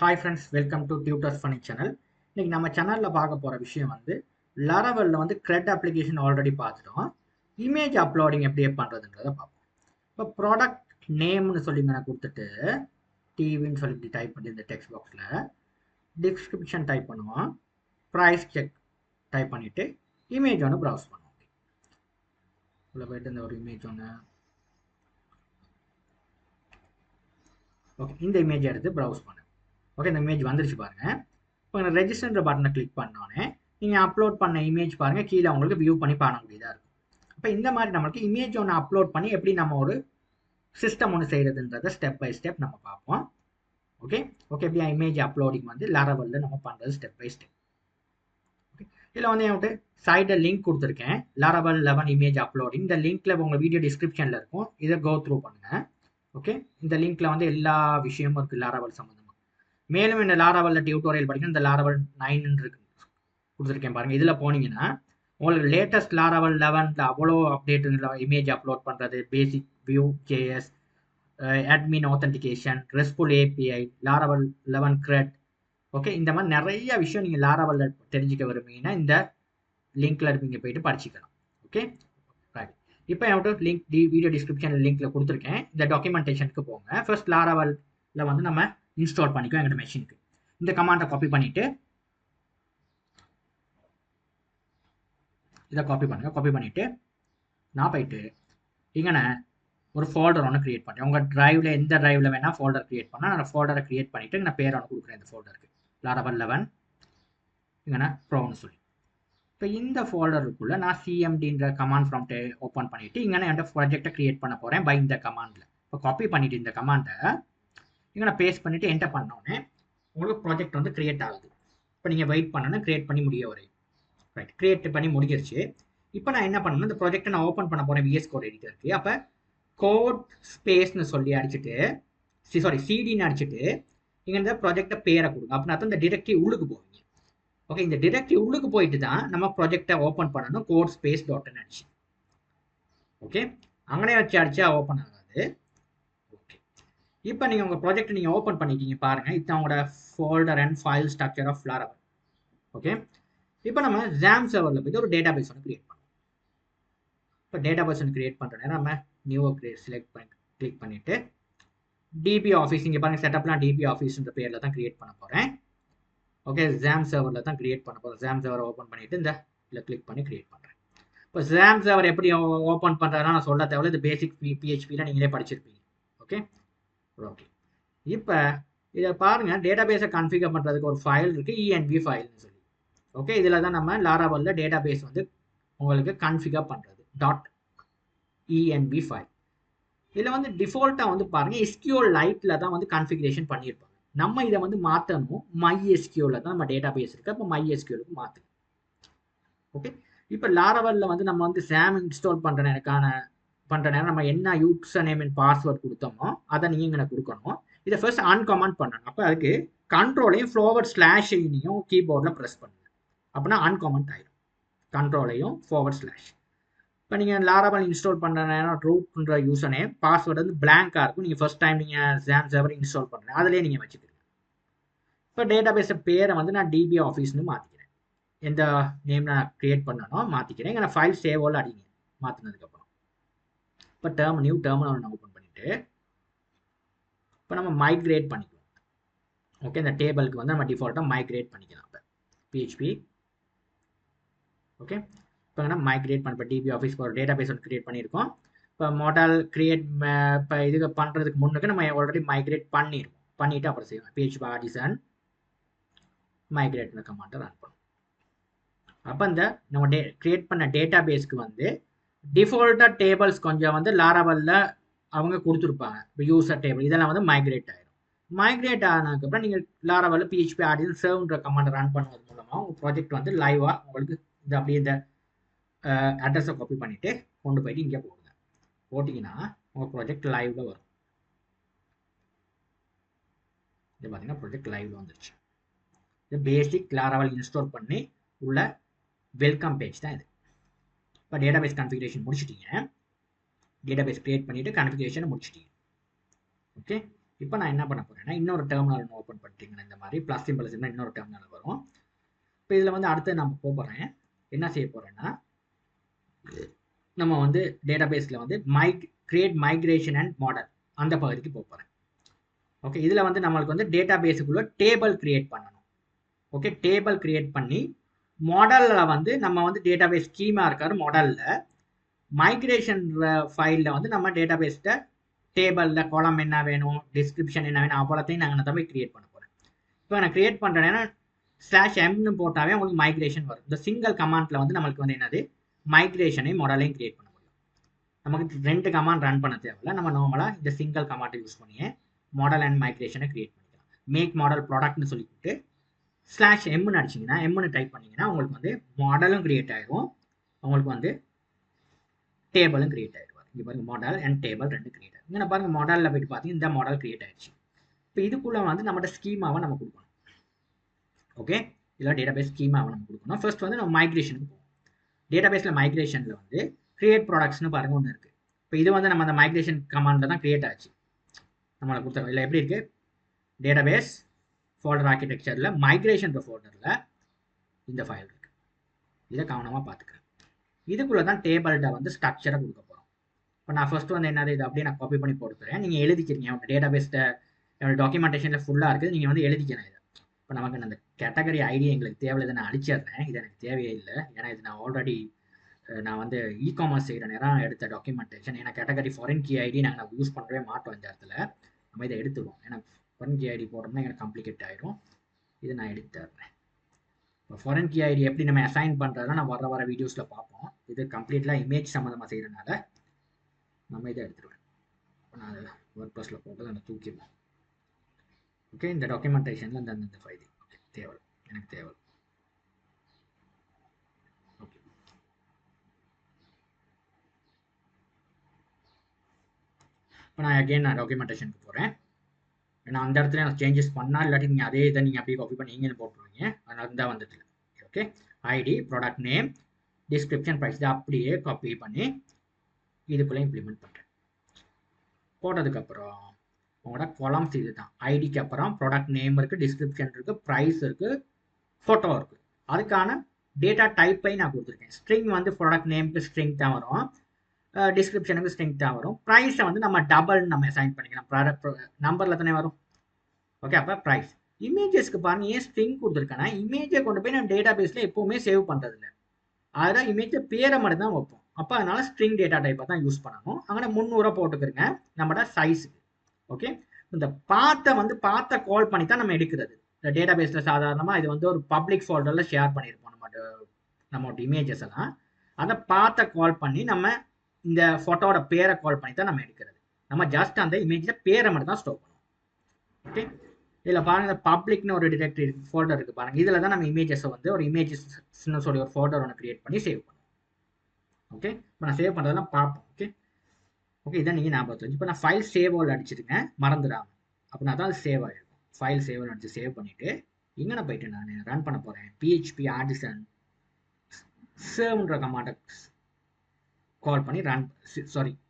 Hi friends, welcome to Tutors Funny channel. இன்னைக்கு நம்ம சேனல்ல பார்க்க போற விஷயம் வந்து Laravelல வந்து CRUD அப்ளிகேஷன் ஆல்ரெடி பார்த்துட்டோம். இமேஜ் அப்லோடிங் எப்படி பண்றதுன்றத பார்ப்போம். இப்போ ப்ராடக்ட் நேம்னு சொல்லி நான் கொடுத்துட்டு டிவின்னு சொல்லி டைப் பண்ணி இந்த டெக்ஸ்ட் பாக்ஸ்ல டிஸ்கிரிப்ஷன் டைப் பண்ணுவோம். ப்ரைஸ் செக் டைப் பண்ணிட்டு இமேஜ் ஒன்று ப்ரௌஸ் பண்ணுவோம். உள்ள போயிட்டு இந்த ஒரு இமேஜ் ஒன்று ஓகே இந்த இமேஜ் எடுத்து ப்ரௌஸ் பண்ணுங்க. ஓகே இந்த இமேஜ் வந்துருச்சு பாருங்க. இப்போ ரெஜிஸ்டர்ன்ற பட்டனை கிளிக் பண்ணோன்னே நீங்கள் அப்லோட் பண்ண இமேஜ் பாருங்கள் கீழே உங்களுக்கு வியூ பண்ணி பண்ண முடியதாக இருக்கும். அப்போ இந்த மாதிரி நம்மளுக்கு இமேஜ் ஒன்று அப்லோட் பண்ணி எப்படி நம்ம ஒரு சிஸ்டம் ஒன்று செய்கிறதுன்றதை ஸ்டெப் பை ஸ்டெப் நம்ம பார்ப்போம். ஓகே ஓகே எப்படி இமேஜ் அப்லோடிங் வந்து Laravelல நம்ம பண்ணுறது ஸ்டெப் பை ஸ்டெப். ஓகே இதில் வந்து என்கிட்ட சைடில் லிங்க் கொடுத்துருக்கேன் Laravel 11 இமேஜ் அப்லோடிங். இந்த லிங்க்கில் உங்கள் வீடியோ டிஸ்கிரிப்ஷனில் இருக்கும். இதை கோ த்ரூ பண்ணுங்கள். ஓகே இந்த லிங்க்ல வந்து எல்லா விஷயமும் இருக்குது Laravel சம்மந்தமாக. மேலும் இந்த Laravelல டியூட்டோரியல் படிக்கணும். இந்த Laravel 9 இருக்கு கொடுத்துருக்கேன் பாருங்க. இதில் போனீங்கன்னா உங்களுக்கு லேட்டஸ்ட் Laravel 11 அவ்வளோ அப்டேட் இமேஜ் அப்லோட் பண்ணுறது, basic Vue JS, admin authentication, restful API, Laravel 11 CRUD. Okay இந்த மாதிரி நிறைய விஷயம் நீங்கள் Laravelல தெரிஞ்சுக்க விரும்புங்கன்னா இந்த லிங்க்ல நீங்கள் போயிட்டு படிச்சுக்கலாம். Okay right. இப்போ என்கிட்ட லிங்க் வீடியோ டிஸ்கிரிப்ஷன் லிங்க்ல கொடுத்துருக்கேன். இந்த டாக்குமெண்டேஷனுக்கு போங்க. ஃபர்ஸ்ட் Laravelல வந்து நம்ம இன்ஸ்டால் பண்ணிக்கோ எங்கிட்ட மெஷினுக்கு. இந்த கமாண்டை காப்பி பண்ணிட்டு இதை காப்பி பண்ணுங்க. காப்பி பண்ணிட்டு நான் போயிட்டு இங்கே ஒரு ஃபோல்டர் ஒன்று கிரியேட் பண்ணுறேன். உங்கள் டிரைவில் எந்த டிரைவில் வேணால் ஃபோல்டர் கிரியேட் பண்ணால் நான் ஃபோல்டரை கிரியேட் பண்ணிவிட்டு நான் பேர் ஒன்று கொடுக்குறேன். இந்த ஃபோல்டருக்கு Laravel 11 இங்கே ப்ரோன்னு சொல்லி. இப்போ இந்த ஃபோல்டருக்குள்ளே நான் சிஎம்டின்ற கமாண்ட் ப்ராம்ப்டை ஓப்பன் பண்ணிவிட்டு இங்கே என்னோட ப்ராஜெக்டை கிரியேட் பண்ண போகிறேன் பை இந்த கமாண்டில். இப்போ காப்பி பண்ணிவிட்டு இந்த கமாண்டை இங்கே நான் பேஸ்ட் பண்ணிவிட்டு என்டர் பண்ணோன்னே உங்களுக்கு ப்ராஜெக்ட் வந்து கிரியேட் ஆகுது. இப்போ நீங்கள் வெயிட் பண்ணணும் கிரியேட் பண்ணி முடிய வரை. ரைட் கிரியேட் பண்ணி முடிஞ்சிருச்சு. இப்போ நான் என்ன பண்ணணும், இந்த ப்ராஜெக்டை நான் ஓப்பன் பண்ண போகிறேன் VS Code எடிட்டருக்கு. அப்போ கோட் ஸ்பேஸ்னு சொல்லி அடிச்சுட்டு சிடின்னு அடிச்சுட்டு இங்கே இந்த ப்ராஜெக்டை பேரை கொடுங்க. அப்படின்னா தான் இந்த டிரெக்டிவ் உள்ளுக்கு போவீங்க. ஓகே இந்த டிரெக்டிவ் உள்ளுக்கு போயிட்டு தான் நம்ம ப்ராஜெக்டை ஓப்பன் பண்ணணும். கோட் ஸ்பேஸ் டாட்னு அடிச்சு. ஓகே அங்கனே வச்சு அடிச்சா ஓப்பன் ஆகாது. ஓகே இப்போ நீங்கள் உங்கள் ப்ராஜெக்ட் நீங்கள் ஓப்பன் பண்ணிட்டீங்க பாருங்கள். இதுதான் உங்களோட folder and file structure of Laravel. Okay இப்போ நம்ம XAMPP சர்வரில் போய்ட்டு ஒரு டேட்டா பேஸ் ஒன்று கிரியேட் பண்ணுவோம். இப்போ டேட்டா பேஸ் ஒன்று கிரியேட் பண்ணுற நேரம் நம்ம நியூவை செலக்ட் பண்ணி கிளிக் பண்ணிவிட்டு டிபி ஆஃபீஸ் இங்கே பாருங்கள் செட்டப்லாம் டிபி ஆஃபீஸ்ன்ற பேரில் தான் கிரியேட் பண்ண போகிறேன். ஓகே XAMPP சர்வரில் தான் கிரியேட் பண்ண போகிறேன். XAMPP சர்வரை ஓப்பன் பண்ணிவிட்டு இந்த இதில் கிளிக் பண்ணி கிரியேட் பண்ணுறேன். இப்போ XAMPP சர்வர் எப்படி ஓப்பன் பண்ணுறதுனா நான் சொல்ல தேவையில்ல. இது பேசிக் PHPயில் நீங்களே படிச்சிருப்பீங்க. ஓகே ஓகே இப்போ இதை பாருங்கள் டேட்டா பேஸை கன்ஃபிகர் பண்ணுறதுக்கு ஒரு ஃபைல் இருக்குது env ஃபைல்னு சொல்லி. ஓகே இதில் தான் நம்ம Laravelல டேட்டா பேஸ் வந்து உங்களுக்கு கன்ஃபிகர் பண்ணுறது .env ஃபைல். இதில் வந்து டிஃபால்ட்டாக வந்து பாருங்கள் SQLite தான் வந்து கன்ஃபிகரேஷன் பண்ணியிருப்பாங்க. நம்ம இதை வந்து மாற்றணும் MySQL தான் நம்ம டேட்டா பேஸ் இருக்குது. அப்போ MySQLக்கு மாற்றுங்க. ஓகே இப்போ Laravelல வந்து நம்ம வந்து SAM இன்ஸ்டால் பண்ணுற நேரம் நம்ம என்ன யூசர் நேம் அண்ட் பாஸ்வேர்ட் கொடுத்தோமோ அதை நீங்கள் இங்கே கொடுக்கணும். இதை ஃபர்ஸ்ட் அன்கமெண்ட் பண்ணணும். அப்போ அதுக்கு கண்ட்ரோலையும் //ஐயும் கீபோர்டில் ப்ரெஸ் பண்ணுங்க. அப்படின்னா அன்கமெண்ட் ஆகிடும். கண்ட்ரோலையும் // இப்போ நீங்கள் Laravel இன்ஸ்டால் பண்ணுற நேரம் ரூட்ன்ற யூசர் நேம் பாஸ்வேர்டு வந்து பிளாங்காக இருக்கும். நீங்கள் ஃபர்ஸ்ட் டைம் நீங்கள் XAMPP சர்வர் இன்ஸ்டால் பண்ணுறேன் அதிலே நீங்கள் வச்சுக்கிறீங்க. இப்போ டேட்டா பேஸை பேரை வந்து நான் டிபி ஆஃபீஸ்னு மாற்றிக்கிறேன். எந்த நேம் நான் க்ரியேட் பண்ணணும் மாற்றிக்கிறேன். இங்கே நான் ஃபைல் சேவோல் அடிங்க மாற்றினதுக்கப்புறம். இப்போ நியூ டெர்மினல் நான் ஓப்பன் பண்ணிவிட்டு இப்போ நம்ம மைக்ரேட் பண்ணிக்குவோம். ஓகே இந்த டேபிளுக்கு வந்து நம்ம டிஃபால்ட்டாக மைக்ரேட் பண்ணிக்கலாம். இப்போ PHP ஓகே இப்போ நம்ம மைக்ரேட் பண்ண டிபி ஆஃபீஸ் ஒரு டேட்டா பேஸ் ஒன்று கிரியேட் பண்ணியிருக்கோம். இப்போ மாடல் கிரியேட் இப்போ இதுக்கு பண்ணுறதுக்கு முன்னுக்கு நம்ம ஆல்ரெடி மைக்ரேட் பண்ணிவிட்டு அப்புறம் செய்வோம். PHP artisan மைக்ரேட்னு கமாண்டை ரன் பண்ணும். அப்போ இந்த நம்ம கிரியேட் பண்ண டேட்டா பேஸ்க்கு வந்து டிஃபால்ட்டாக டேபிள்ஸ் கொஞ்சம் வந்து Laravelல அவங்க கொடுத்துருப்பாங்க. இப்போ யூசர் டேபிள் இதெல்லாம் வந்து மைக்ரேட் ஆகிடும். மைக்ரேட் ஆனதுக்கப்புறம் நீங்கள் Laravelல PHP artisan servன்ற கமாண்டை ரன் பண்ணுறது மூலமாக உங்கள் ப்ராஜெக்ட் வந்து லைவாக உங்களுக்கு இந்த அப்படியே இந்த அட்ரஸை காப்பி பண்ணிவிட்டு கொண்டு போயிட்டு இங்கே போடுங்க. போட்டிங்கன்னா உங்கள் ப்ராஜெக்ட் லைவில் வரும். இது பார்த்தீங்கன்னா ப்ராஜெக்ட் லைவில் வந்துருச்சு. இது பேசிக் Laravel இன்ஸ்டால் பண்ணி உள்ள வெல்கம் பேஜ் தான் இது. இப்போ டேட்டா பேஸ் கன்ஃபிகரேஷன் முடிச்சிட்டீங்க. டேட்டா பேஸ் கிரியேட் பண்ணிவிட்டு கன்ஃபிகரேஷனை முடிச்சிட்டீங்க. ஓகே இப்போ நான் என்ன பண்ண போறேன்னா இன்னொரு டெர்மினல் ஓப்பன் பண்ணிட்டீங்கன்னா இந்த மாதிரி ப்ளஸ் சிம்பிள் இருந்தால் இன்னொரு டெர்மினல் வரும். இப்போ இதில் வந்து அடுத்து நம்ம போகிறேன் என்ன செய்ய போறேன்னா நம்ம வந்து டேட்டாபேஸில் வந்து கிரியேட் மைக்ரேஷன் அண்ட் மாடல் அந்த பகுதிக்கு போகிறேன். ஓகே, இதில் வந்து நம்மளுக்கு வந்து டேட்டாபேஸுக்குள்ள டேபிள் கிரியேட் பண்ணணும். ஓகே, டேபிள் கிரியேட் பண்ணி மாடலில் வந்து நம்ம வந்து டேட்டாபேஸ் ஸ்கீமா இருக்காரு மாடலில் மைக்ரேஷன் ஃபைலில் வந்து நம்ம டேட்டாபேஸ்ட டேபிளில் காலம் என்ன வேணும், டிஸ்கிரிப்ஷன் என்ன வேணும், அவ்வளோத்தையும் நாங்கள் தான் போய் கிரியேட் பண்ண போகிறேன். இப்போ நான் கிரியேட் பண்ணுறேன்னா /mனு போட்டாவே உங்களுக்கு மைக்ரேஷன் வரும். இந்த சிங்கிள் கமாண்டில் வந்து நம்மளுக்கு வந்து என்னது மைக்ரேஷனையும் மாடலையும் கிரியேட் பண்ண முடியும். நமக்கு 2 கமாண்ட் ரன் பண்ண தேவையில்ல. நம்ம நார்மலாக இந்த சிங்கிள் கமாண்டை யூஸ் பண்ணியே மாடல் அண்ட் மைக்ரேஷனை கிரியேட் பண்ணிக்கலாம். மேக் மாடல் ப்ராடக்ட்னு சொல்லிவிட்டு /mனு அடிச்சிங்கன்னா எம்னு டைப் பண்ணிங்கன்னா உங்களுக்கு வந்து மாடலும் கிரியேட் ஆகிடும், உங்களுக்கு வந்து டேபிளும் கிரியேட் ஆகிடுவார். இங்கே பாருங்கள் மாடல் அண்ட் டேபிள் 2 கிரியேட் ஆகும். இங்கே பாருங்கள் மாடலில் போய்ட்டு பார்த்தீங்கன்னா இந்த மாடல் கிரியேட் ஆகிடுச்சு. இப்போ இதுக்குள்ளே வந்து நம்மகிட்ட ஸ்கீமாவை நம்ம கொடுக்கணும். ஓகே, இதில் டேட்டாபேஸ் ஸ்கீமாவை நம்ம கொடுக்கணும். ஃபர்ஸ்ட் வந்து நம்ம மைக்ரேஷனுக்கு போவோம். டேட்டாபேஸில் மைக்ரேஷனில் வந்து கிரியேட் ப்ராடக்ட்ஸ்னு பாருங்கள் ஒன்று இருக்குது. இப்போ இது வந்து நம்ம அந்த மைக்ரேஷன் கமாண்டில் தான் கிரியேட் ஆச்சு நம்மளை கொடுத்துருவோம். இல்லை எப்படி இருக்குது டேட்டாபேஸ் ஃபோல்டர் ஆர்கிடெக்சரில் மைக்ரேஷன் ஃபோல்டரில் இந்த ஃபைல் இருக்குது. இதை கவனமாக பார்த்துக்கிறேன். இதுக்குள்ளே தான் டேபிள்கிட்ட வந்து ஸ்ட்ரக்சரை கொடுக்க போகிறோம். இப்போ நான் ஃபர்ஸ்ட் வந்து என்னது இது அப்படியே நான் காப்பி பண்ணி போட்டுக்கிறேன். நீங்கள் எழுதிக்கிறீங்க டேட்டாபேஸில் டாக்குமெண்டேஷனில் ஃபுல்லாக இருக்குது, நீங்கள் வந்து எழுதிக்கிறேன் இதை. இப்போ நமக்கு அந்த கேட்டகரி ஐடி எங்களுக்கு தேவையில்லை, நான் அழிச்சிடுறேன். இது எனக்கு தேவையே இல்லை, ஏன்னா இது நான் ஆல்ரெடி நான் வந்து இ-காமர்ஸ் செய்கிற நேரம் எடுத்த டாக்குமெண்டேஷன். ஏன்னா கேட்டகரி ஃபாரின் கீ ஐடி நாங்கள் யூஸ் பண்ணவே மாட்டோம் இந்த இடத்துல, நம்ம இதை எடுத்துருவோம். ஏன்னா ஃபாரின் கீ ஐடி போடுறோம்னா எனக்கு காம்ப்ளிகேட் ஆகிடும். இதை நான் எடுத்துடுறேன். இப்போ ஃபாரின் கீ ஐடி எப்படி நம்ம அசைன் பண்ணுறதுனா நான் வர வீடியோஸில் பார்ப்போம். இது கம்ப்ளீட்லாம் இமேஜ் சம்மந்தமாக செய்கிறதுனால நம்ம இதை எடுத்துருவேன். இப்போ நான் அதை WordPressல போட்டு அதை தூக்கிடுவோம். ஓகே, இந்த டாக்குமெண்டேஷனில் இந்த ஃபைல் தேவை எனக்கு தேவை. ஓகே, இப்போ நான் அகெயின் நான் டாக்குமெண்டேஷனுக்கு போகிறேன். ஏன்னா அந்த இடத்துல நான் சேஞ்சஸ் பண்ணால் இல்லாட்டி நீங்கள் அதே இதை நீங்கள் அப்படியே காப்பி பண்ணி நீங்களும் போட்டுருவீங்க. அதனால தான் வந்துட்டு. Okay, ID, product name, description, price இதை அப்படியே காப்பி பண்ணி இதுக்குள்ளே இம்ப்ளிமெண்ட் பண்ணுறேன். போட்டதுக்கப்புறம் உங்களோட காலம்ஸ் இது தான். ஐடிக்கு அப்புறம் ப்ராடக்ட் நேம் இருக்குது, டிஸ்கிரிப்ஷன் இருக்குது, ப்ரைஸ் இருக்குது, ஃபோட்டோ இருக்குது. அதுக்கான டேட்டா டைப்பை நான் கொடுத்துருக்கேன். ஸ்ட்ரிங் வந்து ப்ராடக்ட் நேமுக்கு ஸ்ட்ரிங் தான் வரும், டிஸ்கிரிப்ஷனுக்கு ஸ்ட்ரிங் தான் வரும். ப்ரைஸை வந்து நம்ம டபுள் நம்ம அசைன் பண்ணிக்கலாம். ப்ராடக்ட் நம்பரில் தானே வரும். ஓகே, அப்போ ப்ரைஸ். இமேஜஸ்க்கு பாருங்க ஏன் ஸ்ட்ரிங் கொடுத்துருக்கேன்னா இமேஜை கொண்டு போய் நம்ம டேட்டா பேஸில் எப்போவுமே சேவ் பண்ணுறது இல்லை, அதுதான் இமேஜை பேரை மட்டும் தான் வைப்போம். அப்போ அதனால ஸ்ட்ரிங் டேட்டா டைப்பை தான் யூஸ் பண்ணணும். அங்கே 300 போட்டுக்கிறங்க நம்மளோட சைஸுக்கு. ஓகே, இந்த பாத்தை வந்து பாத்தை கால் பண்ணி தான் நம்ம எடுக்கிறது. இந்த டேட்டா பேஸில் சாதாரணமாக இது வந்து ஒரு பப்ளிக் ஃபோல்டரில் ஷேர் பண்ணியிருப்போம் நம்மளோட இமேஜஸ் எல்லாம். அதை பாத்தை கால் பண்ணி நம்ம இந்த ஃபோட்டோட பேரை கால் பண்ணி தான் நம்ம எடுக்கிறது. நம்ம ஜஸ்ட் அந்த இமேஜில் பேரை மட்டும் தான் ஸ்டோர் பண்ணுவோம். ஓகே, இதில் பாருங்க பப்ளிக்னு ஒரு டிரெக்டரி ஃபோல்டர் இருக்குது பாருங்க. இதில் தான் நம்ம இமேஜஸை வந்து ஒரு இமேஜஸ்ன்னு சொல்லி ஒரு ஃபோல்டர் ஒன்று கிரியேட் பண்ணி சேவ் பண்ணுவோம். ஓகே, இப்போ நான் சேவ் பண்ணுறதெல்லாம் பார்ப்போம். ஓகே ஓகே இதான் நீங்கள் ஞாபகம் வச்சு. இப்போ நான் ஃபைல் சேவ் ஆல் அடிச்சிருங்க மறந்துடாமல், அப்படின்னா தான் அது சேவ் ஆகிருக்கும். ஃபைல் சேவ் ஆல் அடிச்சு சேவ் பண்ணிவிட்டு இங்கே நான் போயிட்டு நான் ரன் பண்ண போகிறேன். PHP ஆர்டிசன் சர்வ்ன்ற கமாண்டை கால் பண்ணி ரன்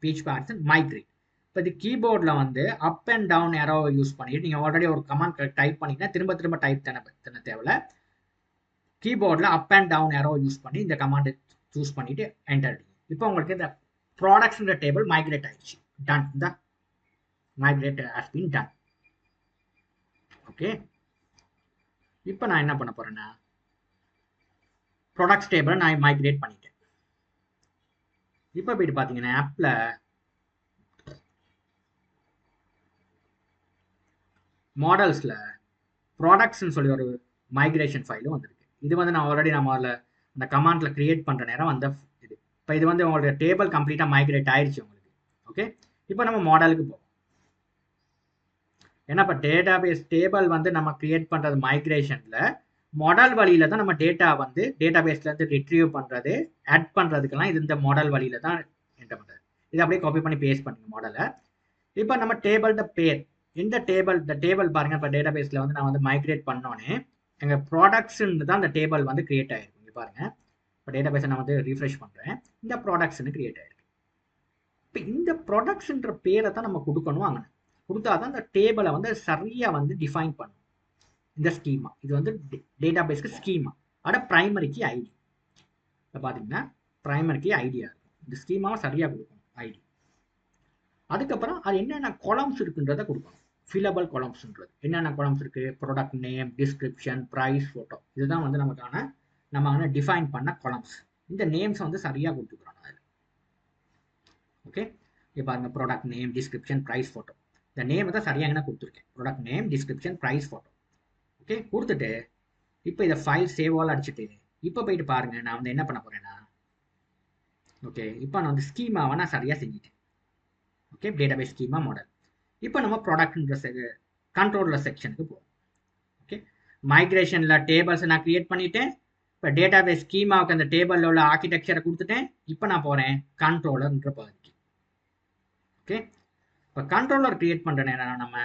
PHP ஆர்டிசன் மைக்ரேட். இப்போ இது கீபோர்டில் வந்து அப் அண்ட் டவுன் ஏரோவை யூஸ் பண்ணிட்டு நீங்கள் ஆல்ரெடி ஒரு கமாண்ட் டைப் பண்ணிங்கன்னா திரும்ப டைப் தானே தேவையில்ல. கீபோர்டில் அப் அண்ட் டவுன் ஏரோவை யூஸ் பண்ணி இந்த கமாண்டை சூஸ் பண்ணிவிட்டு என்டர் அடிங்க. இப்போ உங்களுக்கு இந்த ப்ராடக்ட்ஸ்ன்ற டேபிள் மைக்ரேட் ஆயிடுச்சு. டன், இந்த migrate has been done. Okay, இப்போ நான் என்ன பண்ண போறேன்னா ப்ராடக்ட்ஸ் டேபிளை நான் மைக்ரேட் பண்ணிட்டேன். இப்போ போயிட்டு பார்த்தீங்கன்னா ஆப்பில் மாடல்ஸில் ப்ராடக்ட்ஸ்ன்னு சொல்லி ஒரு மைக்ரேஷன் ஃபைலும் வந்திருக்கு. இது வந்து நான் ஆல்ரெடி நம்ம அதில் அந்த கமாண்டில் கிரியேட் பண்ணுற நேரம் அந்த இது. இப்போ இது வந்து உங்களுடைய டேபிள் கம்ப்ளீட்டாக மைக்ரேட் ஆயிடுச்சு உங்களுக்கு. ஓகே, இப்போ நம்ம மாடலுக்கு போவோம். ஏன்னா இப்போ டேட்டாபேஸ் டேபிள் வந்து நம்ம கிரியேட் பண்ணுறது மைக்ரேஷனில் மாடல் வழியில் தான் நம்ம டேட்டா வந்து டேட்டாபேஸ்லேருந்து ரிட்ரீவ் பண்ணுறது ஆட் பண்ணுறதுக்கெல்லாம் இது இந்த மாடல் வழியில் தான் என்டர் பண்ணுறது. இது அப்படியே காப்பி பண்ணி பேஸ்ட் பண்ணுங்க மாடலை. இப்போ நம்ம டேபிளோட பேர் இந்த டேபிள் பாருங்க. இப்போ டேட்டாபேஸில் வந்து நான் வந்து மைக்ரேட் பண்ணோன்னே எங்கள் ப்ராடக்ட்ஸ்ன்னு தான் அந்த டேபிள் வந்து கிரியேட் ஆகிருக்கு. இங்கே பாருங்க, இப்போ டேட்டாபேஸை நான் வந்து ரீஃப்ரெஷ் பண்ணுறேன், இந்த ப்ராடக்ட்ஸ்ன்னு கிரியேட் ஆகிருக்கு. இப்போ இந்த ப்ராடக்ட்ஸ்ன்ற பேரை தான் நம்ம கொடுக்கணும். அங்கே கொடுத்தா தான் இந்த டேபிளை வந்து சரியாக வந்து டிஃபைன் பண்ணும். இந்த ஸ்கீமா இது வந்து டேட்டா பேஸ்க்கு ஸ்கீமா. அட பிரைமரிக்கு ஐடி. இப்போ பார்த்தீங்கன்னா பிரைமரிக்கு ஐடியா இருக்கும். இந்த ஸ்கீமாவை சரியாக கொடுக்கணும் ஐடி. அதுக்கப்புறம் அது என்னென்ன காலம்ஸ் இருக்குன்றதை கொடுக்கணும். ஃபில்லபிள் காலம்ஸ்ன்றது என்னென்ன காலம்ஸ் இருக்குது? Product name, description, price, photo. இதுதான் வந்து நம்ம டிஃபைன் பண்ண காலம்ஸ். இந்த நேம்ஸ் வந்து சரியாக கொடுத்துக்கிறோம் அதில். ஓகே, இப்போ அந்த product name, description, price, photo. இந்த நேம் தான் சரியாக என்ன கொடுத்துருக்கேன். Product name, description, price, photo. Okay, கொடுத்துட்டு இப்போ இதை ஃபைல் சேவ் ஆல் அடிச்சுட்டு இப்போ போயிட்டு பாருங்க, நான் வந்து என்ன பண்ண போறேன்னா, ஓகே இப்போ நான் வந்து ஸ்கீமாவை நான் சரியாக செஞ்சுட்டேன். Okay, database schema model. இப்போ நம்ம ப்ராடக்ட்ன்ற கண்ட்ரோலர் செக்ஷனுக்கு போவோம். ஓகே, மைக்ரேஷனில் டேபிள்ஸை நான் கிரியேட் பண்ணிட்டேன். இப்போ டேட்டாபேஸ் ஸ்கீமாவுக்கு அந்த டேபிளில் உள்ள ஆர்கிடெக்சரை கொடுத்துட்டேன். இப்போ நான் போகிறேன் கண்ட்ரோலர்ன்ற பகுதிக்கு. ஓகே, இப்போ கண்ட்ரோலர் கிரியேட் பண்ணுறேன்னா நம்ம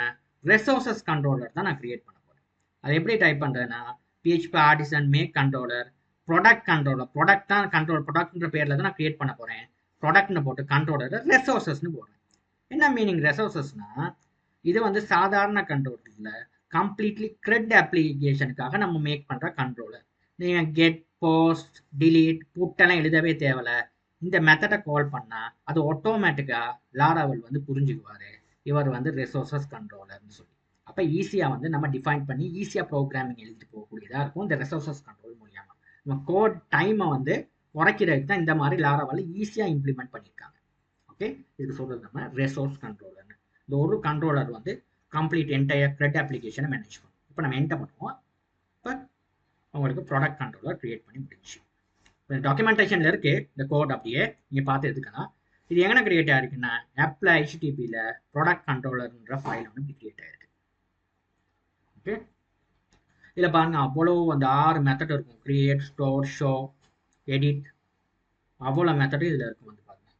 ரிசோர்சஸ் கண்ட்ரோலர் தான் நான் கிரியேட் பண்ண போகிறேன். அது எப்படி டைப் பண்ணுறதுன்னா PHP artisan make controller product controller. Product தான் கண்ட்ரோல், ப்ராடக்ட்ன்ற பேரில் தான் நான் கிரியேட் பண்ண போகிறேன். ப்ராடக்ட்னு போட்டு கண்ட்ரோலர் ரெசோர்சஸ்னு போடுறேன். என்ன மீனிங் ரெசோர்சஸ்னா, இது வந்து சாதாரண கண்ட்ரோலரில் கம்ப்ளீட்லி கிரெட் அப்ளிகேஷனுக்காக நம்ம மேக் பண்ணுற கண்ட்ரோலர். நீங்கள் கெட், போஸ்ட், டிலீட், புட்டெல்லாம் எழுதவே தேவையில்ல. இந்த மெத்தடை கால் பண்ணால் அது ஆட்டோமேட்டிக்காக லாராவல் வந்து புரிஞ்சுக்குவார், இவர் வந்து ரிசோர்சஸ் கண்ட்ரோலர்னு சொல்லி. அப்போ ஈஸியாக வந்து நம்ம டிஃபைன் பண்ணி ஈஸியாக ப்ரோக்ராமிங் எழுதிட்டு போகக்கூடியதாக இருக்கும் இந்த ரிசோர்சஸ் கண்ட்ரோல் மூலியமாக. நம்ம கோட் டைமை வந்து குறைக்கிறதுக்கு தான் இந்த மாதிரி லாராவல் ஈஸியாக இம்ப்ளிமெண்ட் பண்ணியிருக்காங்க. ஓகே, இதுக்கு சொல்கிறது நம்ம ரிசோர்ஸ் கண்ட்ரோலர்னு. இந்த ஒரு கண்ட்ரோலர் வந்து கம்ப்ளீட் என்டையர் த்ரெட் அப்ளிகேஷனை மேனேஜ் பண்ணும். இப்போ நம்ம என்டர் பண்ணுவோம். இப்போ உங்களுக்கு ப்ராடக்ட் கண்ட்ரோலர் கிரியேட் பண்ணி முடிச்சு. டாக்குமெண்டேஷனில் இருக்குது இந்த கோட், அப்படியே நீங்கள் பார்த்து எடுத்துக்கலாம். இது எங்கே கிரியேட் ஆகிருக்குன்னா ஆப்பில் HTTPயில் ப்ராடக்ட் கண்ட்ரோலர்ன்ற ஃபைல் ஒன்று கிரியேட் ஆகிருக்கு. ஓகே, இதில் பாருங்கள் அவ்வளோ அந்த 6 மெத்தட் இருக்கும். கிரியேட், ஸ்டோர், ஷோ, எடிட், அவ்வளோ மெத்தடும் இதில் இருக்கும் வந்து பாருங்கள்.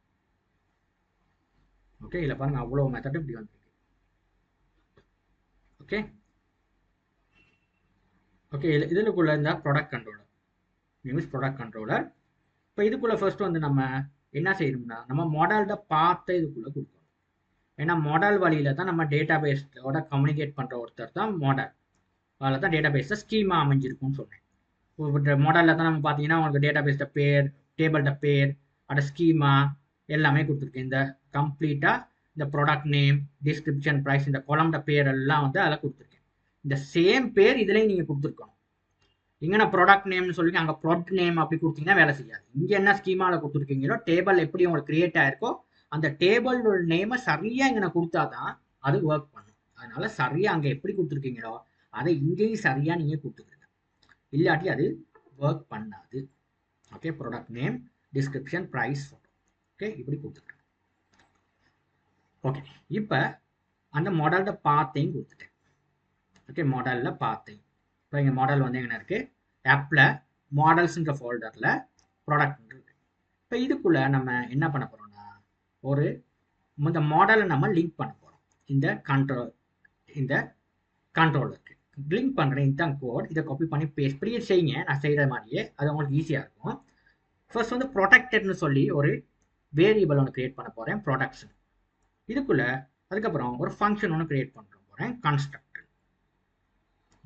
ஓகே, இதில் பாருங்கள் அவ்வளோ மெத்தடும் இப்படி வந்துருக்கு. ஓகே ஓகே இதுக்குள்ளே இருந்தால் product controller, means product controller. இப்போ இதுக்குள்ளே ஃபர்ஸ்ட் வந்து நம்ம என்ன செய்யணும்னா நம்ம மாடல்ட பார்த்து இதுக்குள்ளே கொடுக்கணும். ஏன்னா மாடல் வழியில் தான் நம்ம டேட்டா பேஸோட கம்யூனிகேட் பண்ணுற ஒருத்தர் தான் மாடல். அதில் தான் டேட்டா பேஸில் ஸ்கீமா அமைஞ்சிருக்கும்னு சொன்னேன். மாடலில் தான் நம்ம பார்த்தீங்கன்னா உங்களுக்கு டேட்டா பேஸ்ட பேர், டேபிள்ட பேர், அட ஸ்கீமா எல்லாமே கொடுத்துருக்கேன். இந்த கம்ப்ளீட்டாக இந்த ப்ராடக்ட் நேம், டிஸ்கிரிப்ஷன், ப்ரைஸ், இந்த கொலம்ட பேர் எல்லாம் வந்து அதில் கொடுத்துருக்கேன். இந்த சேம் பேர் இதுலேயும் நீங்கள் கொடுத்துருக்கணும். இங்கே நான் ப்ராடக்ட் நேம்னு சொல்லி அங்கே ப்ராடக்ட் நேம் அப்படி கொடுத்தீங்கன்னா வேலை செய்யாது. இங்கே என்ன ஸ்கீமாவில் கொடுத்துருக்கீங்களோ டேபிள் எப்படி உங்களுக்கு கிரியேட் ஆயிருக்கோ அந்த டேபிளோட நேமை சரியாக இங்கே நான் கொடுத்தா தான் அது ஒர்க் பண்ணும். அதனால சரியாக அங்கே எப்படி கொடுத்துருக்கீங்களோ அதை இங்கேயும் சரியாக நீங்கள் கொடுத்துருங்க, இல்லாட்டி அது ஒர்க் பண்ணாது. Okay, product name, description, price, photo. Okay, இப்படி கொடுத்துருக்கேன். ஓகே, இப்போ அந்த மாடல்ட பார்த்தையும் கொடுத்துட்டேன். ஓகே, மாடலில் பார்த்தேன். இப்போ இங்கே மாடல் வந்து எங்கே இருக்குது, ஆப்பில் மாடல்ஸுன்ற ஃபோல்டரில் ப்ராடக்ட் இருக்குது. இப்போ இதுக்குள்ளே நம்ம என்ன பண்ண போகிறோம்னா இந்த மாடலை நம்ம லிங்க் பண்ண போகிறோம். இந்த கண்ட்ரோலருக்கு லிங்க் பண்ணுறேன். இதுதான் கோட். இதை காப்பி பண்ணி பேஸ்ட் இப்படியே செய்யுங்க. நான் செய்கிற மாதிரியே அது உங்களுக்கு ஈஸியாக இருக்கும். ஃபர்ஸ்ட் வந்து ப்ரொடெக்டட்னு சொல்லி ஒரு வேரியபிள் ஒன்று கிரியேட் பண்ண போகிறேன், ப்ரொடக்ஷன். இதுக்குள்ளே அதுக்கப்புறம் ஒரு ஃபங்க்ஷன் ஒன்று கிரியேட் பண்ண போகிறேன், கன்ஸ்ட்ரக்டர்.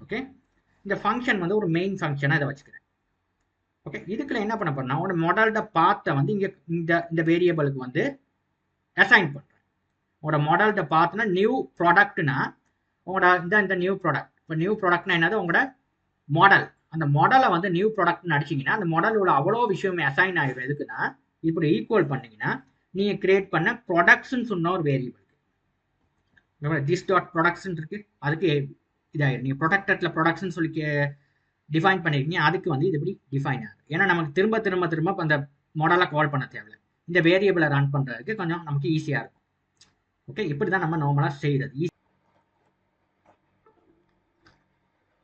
ஓகே, இந்த ஃபங்க்ஷன் வந்து ஒரு மெயின் ஃபங்க்ஷனாக இதை வச்சுக்கிறேன். ஓகே, இதுக்குள்ள என்ன பண்ண போறேன்னா ஒரு மாடல்ட பார்த்த வந்து இங்கே இந்த வேரியபிளுக்கு வந்து அசைன் பண்ணுறேன். உங்களோட மாடல்ட பார்த்தனா நியூ ப்ராடக்ட்னா உங்களோட இந்த நியூ ப்ராடக்ட். இப்போ நியூ ப்ராடக்ட்னா என்னது, உங்களோட மாடல். அந்த மாடலை வந்து நியூ ப்ராடக்ட்னு அடிச்சிங்கன்னா அந்த மாடல் உள்ள அவ்வளோ விஷயமே அசைன் ஆகிடும். எதுக்குன்னா இப்படி ஈக்குவல் பண்ணிங்கன்னா நீங்கள் கிரியேட் பண்ண ப்ராடக்ட்ஸ்ன்னு சொன்ன ஒரு வேரியபிள் திஸ் டாட் ப்ராடக்ட்ஸ்ன்னு இருக்கு, அதுக்கு இதாகிடும். நீங்கள் ப்ரொடக்டட்ல ப்ராடக்ட்ஸ்ன்னு சொல்லி டிஃபைன் பண்ணியிருக்கீங்க, அதுக்கு வந்து இது எப்படி டிஃபைன் ஆகுது. ஏன்னா நமக்கு திரும்ப அந்த மாடலை கால் பண்ண தேவையில்லை. இந்த வேரியபிளை ரன் பண்ணுறதுக்கு கொஞ்சம் நமக்கு ஈஸியாக இருக்கும். ஓகே, இப்படி தான் நம்ம நார்மலாக செய்கிறது.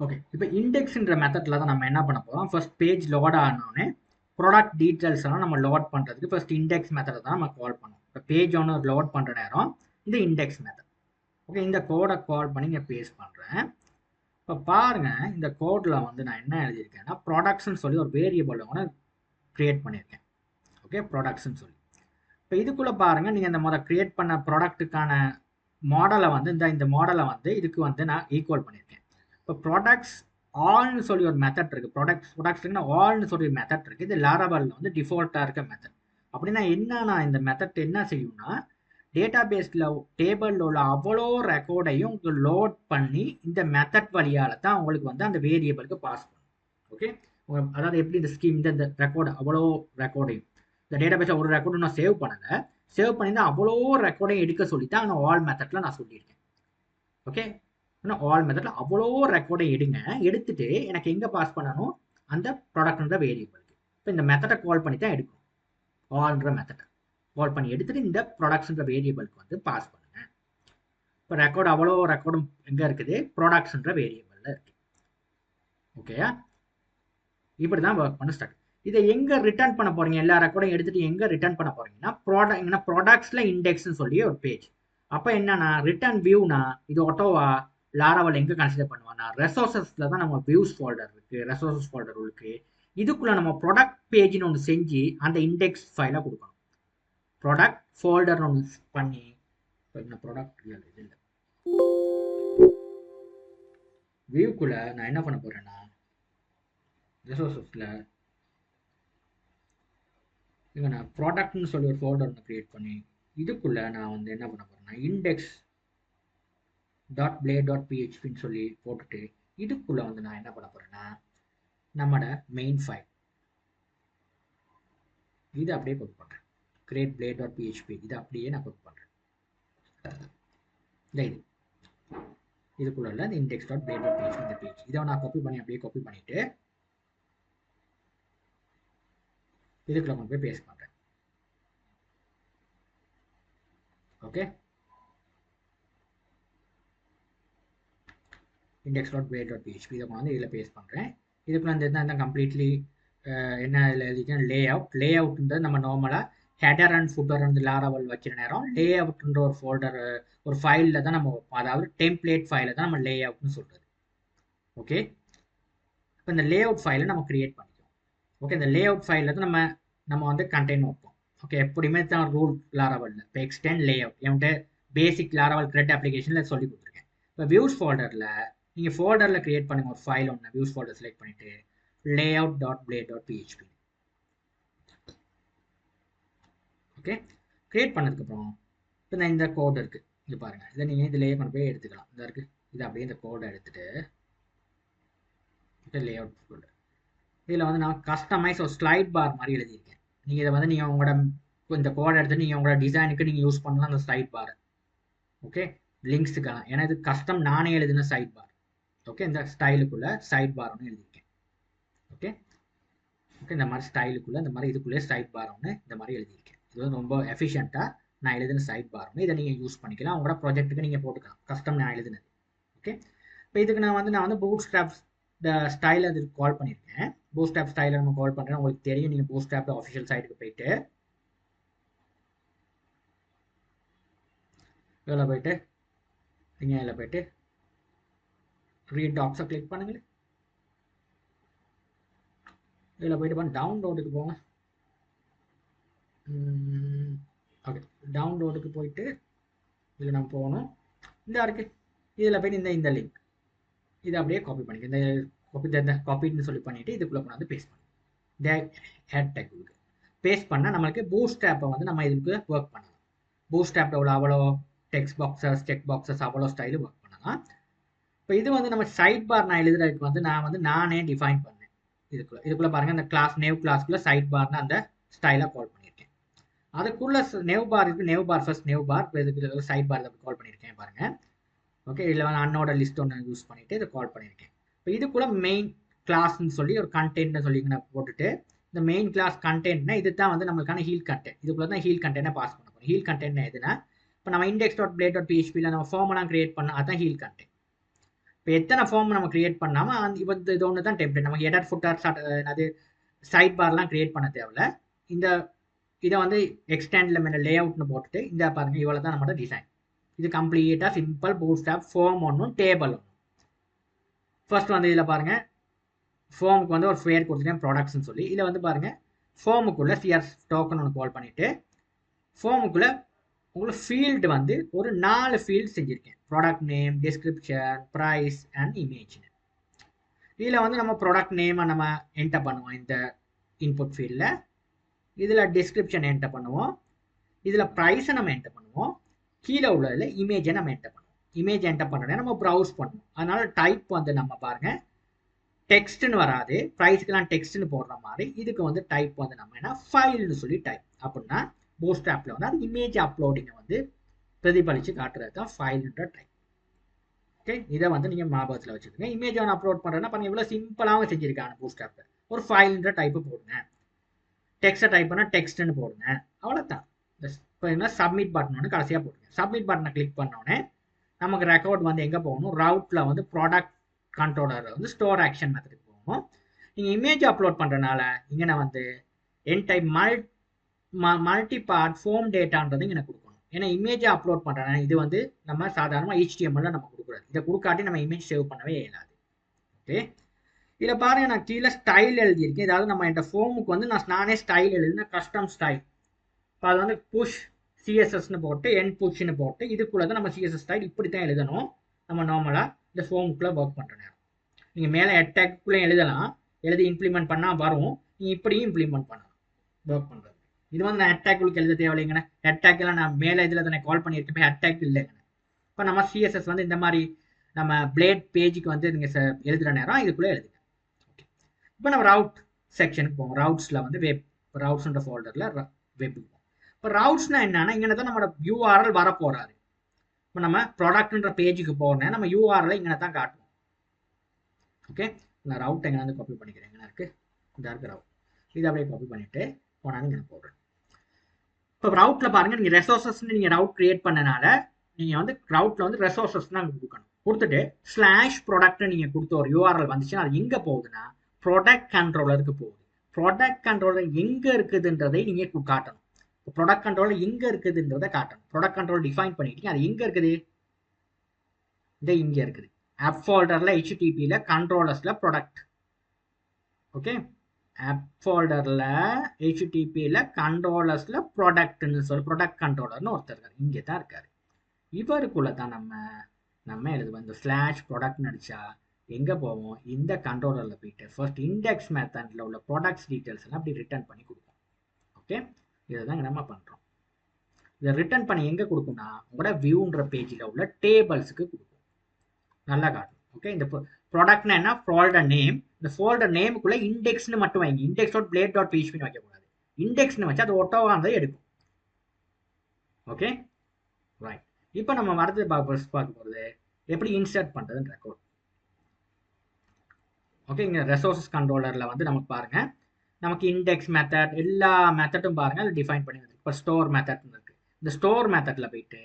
ஓகே, இப்போ இண்டெக்ஸ்ன்ற மெத்தடில் தான் நம்ம என்ன பண்ண போகிறோம். ஃபர்ஸ்ட் பேஜ் லோட் ஆனோடனே ப்ராடக்ட் டீட்டெயில்ஸ் எல்லாம் நம்ம லோட் பண்ணுறதுக்கு ஃபர்ஸ்ட் இண்டெக்ஸ் மெத்தடை தான் நம்ம கால் பண்ணோம். இப்போ பேஜ் ஒன்று லோட் பண்ணுற நேரம் இது இண்டெக்ஸ் மெத்தட். ஓகே, இந்த கோடை கால் பண்ணி இங்கே பேஸ்ட் பண்ணுறேன். இப்போ பாருங்கள், இந்த கோடில் வந்து நான் என்ன எழுதியிருக்கேன்னா ப்ராடக்ட்ஸ்ன்னு சொல்லி ஒரு வேரியபிள் ஒன்று க்ரியேட் பண்ணியிருக்கேன். ஓகே, ப்ராடக்ட்ஸ்ன்னு சொல்லி. இப்போ இதுக்குள்ளே பாருங்கள், நீங்கள் இந்த கிரியேட் பண்ண ப்ராடக்ட்டுக்கான மாடலை வந்து இந்த மாடலை வந்து இதுக்கு வந்து நான் ஈக்குவல் பண்ணியிருக்கேன். இப்போ ப்ராடக்ட்ஸ் ஆல்னு சொல்லி ஒரு மெத்தட் இருக்குது. ப்ராடக்ட்ஸ்க்குன்னா ஆல்னு சொல்லி மெத்தட் இருக்குது. இது லாரவலில் வந்து டிஃபால்ட்டாக இருக்க மெத்தட். அப்படின்னா என்னன்னா இந்த மெத்தட் என்ன செய்யும்னா டேட்டா பேஸில் டேபிளில் உள்ள அவ்வளோ ரெக்கார்டையும் உங்களுக்கு லோட் பண்ணி இந்த மெத்தட் வழியால் தான் உங்களுக்கு வந்து அந்த வேரியபிளுக்கு பாஸ் பண்ணும். ஓகே, அதாவது எப்படி இந்த ஸ்கீம் இந்த ரெக்கார்டு அவ்வளோ ரெக்கார்டையும் இந்த டேட்டா பேஸில் ஒரு ரெக்கார்டு நான் சேவ் பண்ணலை, சேவ் பண்ணியிருந்தால் அவ்வளோ ரெக்கார்டையும் எடுக்க சொல்லி தான் நான் ஆல் மெத்தடில் நான் சொல்லியிருக்கேன். ஓகே, ஆனால் ஆல் மெத்தடில் அவ்வளோ ரெக்கார்டை எடுங்க, எடுத்துட்டு எனக்கு எங்கே பாஸ் பண்ணணும் அந்த ப்ராடக்ட்ன்ற வேரியபிளுக்கு. இப்போ இந்த மெத்தடை கால் பண்ணி தான் எடுக்கணும். ஆல்ன்ற மெத்தடை கால் பண்ணி எடுத்துட்டு இந்த ப்ராடக்ட்ஸ்ன்ற வேரியபிளுக்கு வந்து பாஸ் பண்ணுங்க. இப்போ ரெக்கார்டு அவ்வளோ ரெக்கார்டும் எங்கே இருக்குது? ப்ராடக்ட்ஸ்ன்ற வேரியபிளில் இருக்கு. ஓகேயா, இப்படி தான் ஒர்க் பண்ண ஸ்டார்ட். இதை எங்கே ரிட்டர்ன் பண்ண போறீங்க? எல்லா ரெக்கார்டையும் எடுத்துட்டு எங்கே ரிட்டர்ன் பண்ண போறீங்கன்னா ப்ராடக்ட்ஸ்ல இண்டெக்ஸ்ன்னு சொல்லி ஒரு பேஜ். அப்போ என்னன்னா ரிட்டர்ன் வியூனா இது ஆட்டோவா லாரவல் எங்கே கன்சிடர் பண்ணுவான்னா ரெசோர்சஸ்ல தான் நம்ம வியூஸ் ஃபோல்டர் இருக்கு, ரெசோர்சஸ் ஃபோல்டர் இருக்கு. இதுக்குள்ள நம்ம ப்ராடக்ட் பேஜ்னு ஒன்று செஞ்சு அந்த இண்டெக்ஸ் ஃபைலை கொடுக்கணும். ப்ராடக்ட் ஃபோல்டர் ஒன்று பண்ணி ப்ராடக்ட் இல்லை வியூக்குள்ள நான் என்ன பண்ண போறேன்னா ரிசோர்சஸ்ல இங்கே நான் ப்ராடக்ட்னு சொல்லி ஒரு ஃபோல்டர் ஒன்று க்ரியேட் பண்ணி இதுக்குள்ள நான் வந்து என்ன பண்ண போறேன்னா இண்டெக்ஸ் டாட் பிளே டாட் பிஹெச்பின்னு சொல்லி போட்டுட்டு இதுக்குள்ள வந்து நான் என்ன பண்ண போறேன்னா நம்மளோட மெயின் ஃபைல் இது அப்படியே கோட் பண்றேன். கிரியேட் பிளே டாட் பிஹெச்பி இது அப்படியே நான் கோட் பண்றேன். இதுக்குள்ள இந்த index dot play dot PHP இந்த பேஜ் இதை நான் காப்பி பண்ணி அப்படியே காப்பி பண்ணிட்டு இதுக்குள்ள கொண்டு போய் பேஸ்ட் பண்றேன். ஓகே, index.blade.php இதை வந்து இதில் பேஸ்ட் பண்ணுறேன். இதுக்குள்ள இந்த கம்ப்ளீட்லி என்ன இதில் எழுதிக்கேன் லே அவுட்ன்றது நம்ம நார்மலாக ஹெடர் அண்ட் ஃபுட்டர் வந்து லாரவல் வைக்கிற நேரம் லே அவுட்ன்ற ஒரு ஃபோல்டர் ஒரு ஃபைலில் தான் நம்ம அதாவது டெம்ப்ளேட் ஃபைலில் தான் நம்ம லே அவுட்னு சொல்கிறது. ஓகே, இப்போ இந்த லே அவுட் ஃபைலை நம்ம கிரியேட் பண்ணிக்கோம். ஓகே, இந்த லே அவுட் ஃபைலில் தான் நம்ம வந்து கண்டெய்ன் வைப்போம். ஓகே, எப்படியுமே தான் ரூல் லாரவலில் இப்போ எக்ஸ்டெண்ட் லே அவுட் என்கிட்ட பேசிக் லாரவல் கிரெட் அப்ளிகேஷனில் சொல்லி கொடுத்துருக்கேன். இப்போ வியூஸ் ஃபோல்டரில் நீங்கள் ஃபோல்டரில் கிரியேட் பண்ணுங்க ஒரு ஃபைல் ஒன்று வியூஸ் ஃபோல்டர் செலக்ட் பண்ணிவிட்டு layout.blade.php ஓகே கிரியேட் பண்ணதுக்கப்புறம் இப்போ இந்த கோட் இருக்குது இது பாருங்கள், இதை நீங்கள் இதிலேயே கொண்டு போய் எடுத்துக்கலாம். இதாக இருக்குது, இது அப்படியே இந்த கோடை எடுத்துகிட்டு லேஅவுட் ஃபோல்டர் இதில் வந்து நான் கஸ்டமைஸ் ஒரு ஸ்லைட் பார் மாதிரி எழுதியிருக்கேன். நீங்கள் இதை வந்து நீங்கள் உங்களோட இந்த கோடை எடுத்து நீங்கள் உங்களோட டிசைனுக்கு நீங்கள் யூஸ் பண்ணலாம் அந்த ஸ்லைட் பார். ஓகே, லிங்க்ஸுக்கெல்லாம் ஏன்னா இது கஸ்டம் நானே எழுதின சைட் பார். ஓகே, இந்த ஸ்டைலுக்குள்ளே சைட் பார் ஒன்று எழுதியிருக்கேன். ஓகே ஓகே, இந்த மாதிரி ஸ்டைலுக்குள்ளே இந்த மாதிரி இதுக்குள்ளே சைட் பார் ஒன்று இந்த மாதிரி எழுதியிருக்கேன். இது வந்து ரொம்ப எஃபிஷியண்ட்டாக நான் எழுதின சைட் பார் ஒன்று, இதை நீங்கள் யூஸ் பண்ணிக்கலாம். உங்களோட ப்ராஜெக்ட்டுக்கு நீங்கள் போட்டுக்கலாம், கஸ்டம் நான் எழுதினது. ஓகே, இப்போ இதுக்கு நான் வந்து பூட் ஸ்ட்ராப் ஸ்டைல் அது கால் பண்ணியிருக்கேன். பூட் ஸ்ட்ராப் ஸ்டைலை நம்ம கால் பண்ணுறேன். உங்களுக்கு தெரியும், நீங்கள் பூட் ஸ்ட்ராப் ஆஃபிஷியல் சைட்டுக்கு போயிட்டு இதில் போயிட்டு நீங்கள் இதில் போயிட்டு ரீட் டாக்ஸை கிளிக் பண்ணுங்களேன். இதில் போயிட்டு டவுன்லோடுக்கு போங்க. ஓகே, டவுன்லோடுக்கு போயிட்டு இதில் நம்ம போகணும். இந்த இருக்குது, இதில் போயிட்டு இந்த லிங்க் இதை அப்படியே காப்பி பண்ணிக்க. இந்த காப்பின்னு சொல்லி பண்ணிவிட்டு இதுக்குள்ளே கொண்டாந்து பேஸ்ட் பண்ணி இந்த ஹேட் டேக்குக்கு பேஸ்ட் பண்ணால் நம்மளுக்கு பூஸ்ட் ஆப்பை வந்து நம்ம இதுக்கு ஒர்க் பண்ணலாம். பூஸ்ட் ஆப்பில் உள்ள அவ்வளோ டெக்ஸ்ட் பாக்ஸஸ் செக் பாக்ஸஸ் அவ்வளோ ஸ்டைலு ஒர்க் பண்ணலாம். இப்போ இது வந்து நம்ம சைட் பார் நான் எழுதுறதுக்கு வந்து நானே டிஃபைன் பண்ணேன். இதுக்குள்ளே பாருங்கள், அந்த கிளாஸ் நேவ் கிளாஸ்க்குள்ளே சைட் பார்னு அந்த ஸ்டைலாக கால் பண்ணியிருக்கேன். அதுக்குள்ளே நேவ் பார் இருக்குது, நேவ் பார் ஃபர்ஸ்ட் நேவ் பார், இப்போ இதுக்கு சைட் பார் கால் பண்ணியிருக்கேன் பாருங்கள். ஓகே, இதில் வந்து அன்னோட லிஸ்ட் ஒன்று யூஸ் பண்ணிவிட்டு இதை கால் பண்ணியிருக்கேன். இப்போ இதுக்குள்ளே மெயின் கிளாஸ்ன்னு சொல்லி ஒரு கண்டென்ட்னு சொல்லி நான் போட்டுட்டு இந்த மெயின் கிளாஸ் கண்டென்ட்னா இது தான் வந்து நம்மளுக்கான ஹீல் கண்டென்ட். இதுக்குள்ளே தான் ஹீல் கண்டென்ட்டை பாஸ் பண்ண போகிறோம். ஹீல் கண்டென்ட் எதுனா இப்போ நம்ம index.blade.phpல நம்ம ஃபார்மெல்லாம் கிரியேட் பண்ணால் அதுதான் ஹீல் கண்டென்ட். இப்போ எத்தனை ஃபார்ம் நம்ம கிரியேட் பண்ணாமல் இப்போ இது ஒன்று தான் டெம்ப்ளேட். நமக்கு எடர் ஃபுட்டர் அது சைட் பார்லாம் கிரியேட் பண்ண தேவையில்ல. இதை வந்து எக்ஸ்டெண்டில் மேலே லே அவுட்னு போட்டுட்டு இந்த பாருங்கள், இவ்வளோ தான் நம்மளோட டிசைன். இது கம்ப்ளீட்டாக சிம்பிள் பூட் ஸ்ட்ராப் ஃபார்ம் ஒன்றும் டேபிள் ஒன்றும். ஃபர்ஸ்ட் வந்து இதில் பாருங்கள், ஃபார்முக்கு வந்து ஒரு பேர் கொடுத்துட்டேன் ப்ராடக்ட்ஸ்னு சொல்லி. இதில் வந்து பாருங்கள், ஃபார்முக்குள்ளே சிஆர் டோக்கன் ஒன்று கால் பண்ணிவிட்டு ஃபார்முக்குள்ளே உங்களுக்கு ஃபீல்டு வந்து ஒரு 4 ஃபீல்டு செஞ்சுருக்கேன். Product name, description, price and இமேஜ்னு. இதில் வந்து நம்ம ப்ராடக்ட் நேமை நம்ம என்டர் பண்ணுவோம் இந்த இன்புட் ஃபீல்டில். இதில் டிஸ்கிரிப்ஷன் என்டர் பண்ணுவோம். இதில் ப்ரைஸை நம்ம என்டர் பண்ணுவோம். கீழே உள்ளதில் இமேஜை நம்ம என்டர் பண்ணுவோம். இமேஜ் என்டர் பண்ணுறோன்னா நம்ம ப்ரௌஸ் பண்ணுவோம். அதனால டைப் வந்து நம்ம பாருங்கள் டெக்ஸ்ட்னு வராது. ப்ரைஸ்க்கெல்லாம் டெக்ஸ்ட்னு போடுற மாதிரி இதுக்கு வந்து டைப் வந்து நம்ம என்ன ஃபைல்னு சொல்லி டைப். அப்படின்னா பூஸ்ட் ஆப்பில் வந்து அது இமேஜ் அப்லோடிங்கை வந்து பிரதிபலித்து காட்டுறது தான் ஃபைல்ன்ற டைப். ஓகே, இதை வந்து நீங்கள் ஞாபகத்தில் வச்சுக்கோங்க. இமேஜ் ஒன்று அப்லோட் பண்ணுறேன்னா பாருங்கள் இவ்வளோ சிம்பிளாகவும் செஞ்சுருக்காங்க பூஸ்ட் ஆப்பில். ஒரு ஃபைல்ன்ற டைப்பு போடுங்க. டெக்ஸ்ட்டை டைப் பண்ணால் டெக்ஸ்ட்னு போடுங்க. அவ்வளோதான். இப்போ என்ன சப்மிட் பட்டன் ஒன்று கடைசியாக போடுங்க. சப்மிட் பட்டனை கிளிக் பண்ணோடனே நமக்கு ரெக்கார்ட் வந்து எங்கே போகணும், ரவுட்டில் வந்து ப்ராடக்ட் கண்ட்ரோலர் வந்து ஸ்டோர் ஆக்ஷன் மெத்தடுக்கு போகணும். நீங்கள் இமேஜ் அப்லோட் பண்ணுறதுனால இங்கே நான் வந்து enctype multipart form டேட்டான்றது இங்கே கொடுக்கணும். ஏன்னா இமேஜை அப்லோட் பண்ணுறேன் இது வந்து நம்ம சாதாரணமாக HTML நம்ம கொடுக்குறது. இதை கொடுக்காட்டி நம்ம இமேஜ் சேவ் பண்ணவே இயலாது. ஓகே, இதில் பாருங்கள் நான் கீழே ஸ்டைல் எழுதியிருக்கேன். ஏதாவது நம்ம என் ஃபோமுக்கு வந்து நானே ஸ்டைல் எழுதுனா கஸ்டம் ஸ்டைல். இப்போ அது வந்து புஷ் CSSன்னு போட்டு என் புஷ்ன்னு போட்டு இதுக்குள்ளே தான் நம்ம CSS ஸ்டைல் இப்படி தான் எழுதணும். நம்ம நார்மலாக இந்த ஃபோமுக்குள்ளே ஒர்க் பண்ணுற நேரம் நீங்கள் மேலே அட்டாக்குள்ளே எழுதலாம். எழுதி இம்ப்ளிமெண்ட் பண்ணால் வரும். நீங்கள் இப்படியும் இம்ப்ளிமெண்ட் பண்ணலாம் ஒர்க் பண்ணுறது. இது வந்து நான் அட்டாக்குள்ளுக்கு எழுத தேவையில்லைங்கண்ணே. அட்டாக்கெல்லாம் நான் மேலே இதில் தானே கால் பண்ணியிருக்கேன். அட்டாக் இல்லைங்கண்ணே. இப்போ நம்ம CSS வந்து இந்த மாதிரி நம்ம பிளேட் பேஜுக்கு வந்து நீங்கள் எழுதுகிற நேரம் இதுக்குள்ளே எழுதுங்க. ஓகே, இப்போ நம்ம ரவுட் செக்ஷனுக்கு போவோம். ரவுட்ஸில் வந்து வெப் ரவுட்ஸ்ன்ற ஃபோல்டரில் வெப். இப்போ ரவுட்ஸ்னா என்னன்னா இங்கே தான் நம்மளோட URL வர போகிறாரு. இப்போ நம்ம ப்ராடக்ட்ன்ற பேஜுக்கு போகிறேன் நம்ம URL இங்கே தான் காட்டுவோம். ஓகே, நான் ரவுட் எங்கே வந்து காப்பி பண்ணிக்கிறேன். எங்கே இருக்குது இந்த இருக்க ரவுட். இதை அப்படியே காப்பி பண்ணிவிட்டு போனாலும் இங்கே போடுறேன். இப்போ ரவுட்டில் பாருங்கள் நீங்கள் ரெசோர்ஸஸ்ன்னு நீங்கள் ரவுட் க்ரியேட் பண்ணனால நீங்கள் வந்து ரவுட்டில் வந்து ரெசோர்ஸஸ் தான் கொடுக்கணும். கொடுத்துட்டு /ப்ராடக்ட்னு நீங்கள் கொடுத்த ஒரு URL வந்துச்சுன்னா அது எங்கே போகுதுன்னா ப்ராடக்ட் கண்ட்ரோலருக்கு போகுது. ப்ராடக்ட் கண்ட்ரோலர் எங்கே இருக்குதுன்றதை நீங்கள் காட்டணும். ப்ராடக்ட் கண்ட்ரோலர் எங்கே இருக்குதுன்றதை காட்டணும். ப்ராடக்ட் கண்ட்ரோல் டிஃபைன் பண்ணிட்டீங்க. அது எங்கே இருக்குது, இந்த இங்கே இருக்குது. ஆப் ஃபோல்டரில் HTTPயில் கண்ட்ரோலர்ஸில் ப்ராடக்ட். ஓகே, ஆப் ஃபோல்டரில் HTTPயில் கண்ட்ரோலர்ஸில் ப்ராடக்ட்னு சொல்லி ப்ராடக்ட் கண்ட்ரோலர்னு ஒருத்தர் இருக்கார். இங்கே தான் இருக்கார். இவருக்குள்ளே தான் நம்ம எழுதுவோம். இந்த /ப்ராடக்ட்னு அடித்தா எங்கே போவோம், இந்த கண்ட்ரோலரில் போயிட்டு ஃபர்ஸ்ட் இண்டெக்ஸ் மெத்தடில் உள்ள ப்ராடக்ட்ஸ் டீட்டெயில்ஸ் எல்லாம் அப்படி ரிட்டர்ன் பண்ணி கொடுப்போம். ஓகே, இதை தான் நம்ம பண்ணுறோம். இதை ரிட்டர்ன் பண்ணி எங்கே கொடுக்கும்னா உங்களோட வியூன்ற பேஜில் உள்ள டேபிள்ஸுக்கு கொடுக்கும். நல்லா காட்டும். ஓகே, இந்த ப்ராடக்ட்னா என்ன, ஃபோல்டர் நேம். இந்த ஃபோல்டர் நேமுக்குள்ளே இண்டெக்ஸ்னு மட்டும் வைங்க. index.blade.phpன்னு வைக்கக்கூடாது. இண்டெக்ஸ்னு வச்சு அது ஒட்டோவாக இருந்தால் எடுக்கும். Okay, right. இப்போ நம்ம அடுத்து பார்க்க போகிறது எப்படி இன்சர்ட் பண்ணுறதுன்னு ரெக்கார்ட். ஓகே, இங்கே ரெசோர்ஸஸ் கண்ட்ரோலரில் வந்து நமக்கு பாருங்கள் நமக்கு இண்டெக்ஸ் மெத்தட் எல்லா மெத்தடும் பாருங்கள் அது டிஃபைன் பண்ணி வந்துருக்கு. இப்போ ஸ்டோர் மெத்தட்னு இருக்குது. இந்த ஸ்டோர் மெத்தடில் போயிட்டு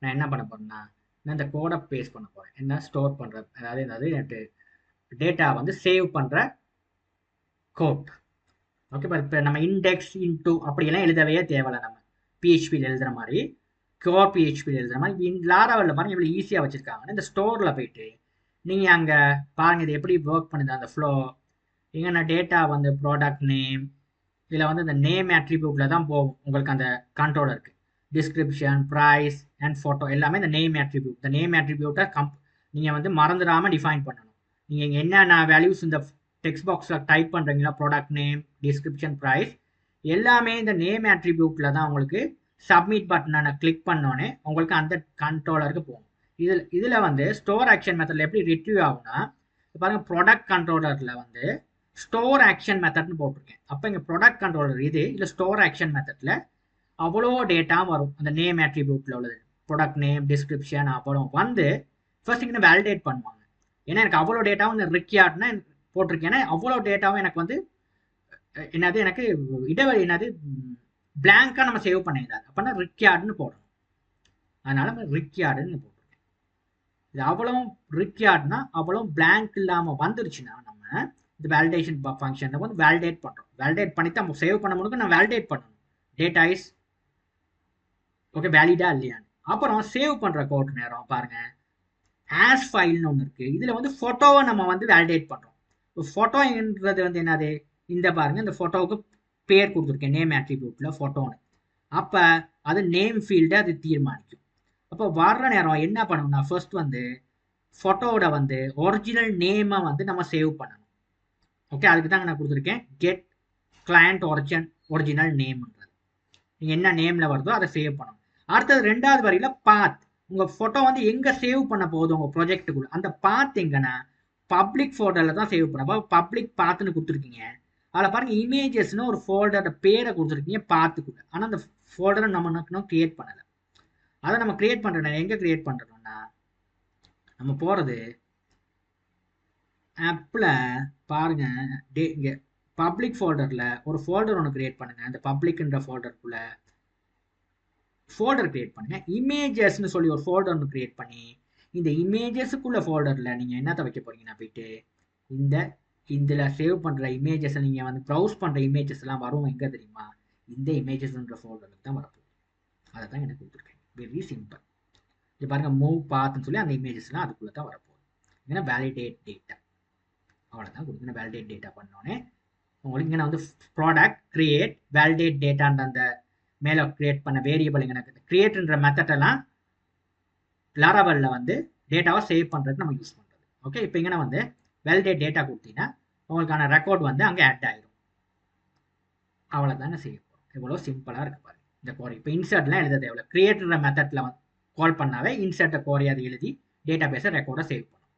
நான் என்ன பண்ண போகிறேன்னா நான் இந்த கோடை பேஸ்ட் பண்ண போகிறேன். என்ன ஸ்டோர் பண்ணுறது, அதாவது எனக்கு டேட்டா வந்து சேவ் பண்ணுற கோட். ஓகே, இப்போ நம்ம இண்டெக்ஸ் இன்டூ அப்படியெல்லாம் எழுதவே தேவையில்லை. நம்ம PHPயில் எழுதுகிற மாதிரி core PHPயில் எழுதுகிற மாதிரி லாராவலில் பாருங்கள் இவ்வளோ ஈஸியாக வச்சுருக்காங்க. இந்த ஸ்டோரில் போயிட்டு நீங்கள் அங்கே பாருங்கள் இது எப்படி ஒர்க் பண்ணுது அந்த ஃப்ளோ. இங்கே டேட்டா வந்து ப்ராடக்ட் நேம், இதில் வந்து இந்த நேம் அட்ரிபியூட்டில் தான் போகும். உங்களுக்கு அந்த கண்ட்ரோலருக்கு டிஸ்கிரிப்ஷன், ப்ரைஸ் அண்ட் ஃபோட்டோ எல்லாமே இந்த நேம் அட்ரிபியூட். இந்த நேம் அட்ரிபியூட்டை நீங்கள் வந்து மறந்துடாமல் டிஃபைன் பண்ணணும். நீங்கள் இங்கே என்னென்ன வேல்யூஸ் இந்த டெக்ஸ்ட் பாக்ஸில் டைப் பண்ணுறீங்களா, ப்ராடக்ட் நேம், டிஸ்கிரிப்ஷன், ப்ரைஸ் எல்லாமே இந்த நேம் அட்ரிபியூட்டில் தான் உங்களுக்கு சப்மிட் பட்டனை கிளிக் பண்ணோன்னே உங்களுக்கு அந்த கண்ட்ரோலருக்கு போகும். இதில் வந்து ஸ்டோர் ஆக்ஷன் மெத்தடில் எப்படி ரிட்ரீவ் ஆகும்னா பாருங்கள் ப்ராடக்ட் கண்ட்ரோலரில் வந்து ஸ்டோர் ஆக்ஷன் மெத்தட்னு போட்டிருக்கேன். அப்போ இங்கே ப்ராடக்ட் கண்ட்ரோலர் இது இல்லை ஸ்டோர் ஆக்ஷன் மெத்தடில் அவ்வளோ டேட்டா வரும். அந்த நேம் அட்ரிபியூட்டில் உள்ளது ப்ராடக்ட் நேம், டிஸ்கிரிப்ஷன் அவ்வளோ வந்து ஃபர்ஸ்ட் இங்கே வேலிடேட் பண்ணுவாங்க. ஏன்னா எனக்கு அவ்வளோ டேட்டாவும் இந்த ரிக்யார்ட்னா போட்டிருக்கேன். அவ்வளோ டேட்டாவும் எனக்கு வந்து என்னது எனக்கு என்னது பிளாங்காக நம்ம சேவ் பண்ணிடாது. அப்போனா ரிக்யார்டுன்னு போடணும். அதனால நம்ம ரிக்யார்டுன்னு போட்டிருக்கேன். இது அவ்வளோ ரிக்யார்ட்னா அவ்வளோ பிளாங்க் இல்லாமல் வந்துருச்சுன்னா நம்ம இந்த வேலிடேஷன் ஃபங்க்ஷனை வந்து வேலிடேட் பண்ணுறோம். வேலிடேட் பண்ணி தான் சேவ் பண்ண முடியும். நான் வேலிடேட் பண்ணணும் டேட்டா இஸ் ஓகே வேலிடா இல்லையான்னு. அப்புறம் சேவ் பண்ணுற கோட் நேரம் பாருங்கள் ஆஸ் ஃபைல்னு ஒன்று இருக்குது. இதில் வந்து ஃபோட்டோவை நம்ம வந்து வேலிடேட் பண்ணுறோம். ஃபோட்டோன்றது வந்து என்னது இந்த பாருங்கள் இந்த ஃபோட்டோவுக்கு பேர் கொடுத்துருக்கேன் நேம் அட்ரிபியூட்டில் ஃபோட்டோன்னு. அப்போ அது நேம் ஃபீல்டை அது தீர்மானிக்கும். அப்போ வர்ற நேரம் என்ன பண்ணணும்னா ஃபர்ஸ்ட் வந்து ஃபோட்டோவோட வந்து ஒரிஜினல் நேமை வந்து நம்ம சேவ் பண்ணணும். ஓகே, அதுக்கு தாங்க நான் கொடுத்துருக்கேன் கெட் கிளையண்ட் ஒரிஜினல் நேம்ன்றது. நீங்கள் என்ன நேமில் வருதோ அதை சேவ் பண்ணணும். அடுத்தது ரெண்டாவது வரியில் பாத், உங்கள் ஃபோட்டோ வந்து எங்கே சேவ் பண்ண போகுது உங்கள் ப்ரொஜெக்ட்டுக்குள்ள, அந்த பாத் எங்கன்னா பப்ளிக் ஃபோல்டரில் தான் சேவ் பண்ண. பப்ளிக் பாத்துன்னு கொடுத்துருக்கீங்க. அதில் பாருங்கள் இமேஜஸ்னு ஒரு ஃபோல்டரோட பேரை கொடுத்துருக்கீங்க பாத்துக்குள்ள. ஆனால் அந்த ஃபோல்டரை நம்ம கிரியேட் பண்ணலை. அதை நம்ம கிரியேட் பண்ணுறோம். எங்கே கிரியேட் பண்ணுறோம்னா நம்ம போகிறது ஆப்பில் பாருங்க இங்கே பப்ளிக் ஃபோல்டரில் ஒரு ஃபோல்டர் ஒன்று கிரியேட் பண்ணுங்க. அந்த பப்ளிக்ன்ற ஃபோல்டருக்குள்ள ஃபோல்டர் கிரியேட் பண்ணுங்க. இமேஜஸ்ன்னு சொல்லி ஒரு ஃபோல்டர் ஒன்று கிரியேட் பண்ணி இந்த இமேஜஸுக்குள்ள ஃபோல்டரில் நீங்கள் என்னத்தை வைக்க போறீங்கன்னா போயிட்டு இதில் சேவ் பண்ணுற இமேஜஸை நீங்கள் வந்து ப்ரௌஸ் பண்ணுற இமேஜஸ் எல்லாம் வரும் எங்கே தெரியுமா, இந்த இமேஜஸ்ன்ற ஃபோல்டருக்கு தான் வரப்போகுது. அதை தான் எனக்கு கொடுத்துருக்கேன். Very simple. இது பாருங்க மூவ் பாத்துன்னு சொல்லி அந்த இமேஜஸ்லாம் அதுக்குள்ளே தான் வரப்போகுது. ஏன்னா வேலிடேட் டேட்டா, அவ்வளோதான் கொடுக்கணும். வேலிடேட் டேட்டா பண்ணோன்னே உங்களுக்கு இங்கே வந்து ப்ராடக்ட் கிரியேட் வேலிடேட் டேட்டான்ற அந்த மேலே கிரியேட் பண்ண வேரியபிள் இங்கே கிரியேட்ன்ற மெத்தடெல்லாம் லாராவலில் வந்து டேட்டாவை சேவ் பண்ணுறதுக்கு நம்ம யூஸ் பண்ணுறது. ஓகே, இப்போ இங்கே வந்து வேலிடேட் டேட்டா கொடுத்தீங்கன்னா உங்களுக்கான ரெக்கார்ட் வந்து அங்கே ஆட் ஆயிடும். அவ்வளோதாங்க செய்ய போகிறோம். இவ்வளோ சிம்பிளாக இருக்கு பாருங்க இந்த கோரி. இப்போ இன்சர்ட்லாம் எழுத தேவையில்ல, கிரியேட்ன்ற மெத்தடில் வந்து கால் பண்ணாவே இன்சர்ட்டை கோரி அதை எழுதி டேட்டா பேஸை ரெக்கார்டை சேவ் பண்ணும்.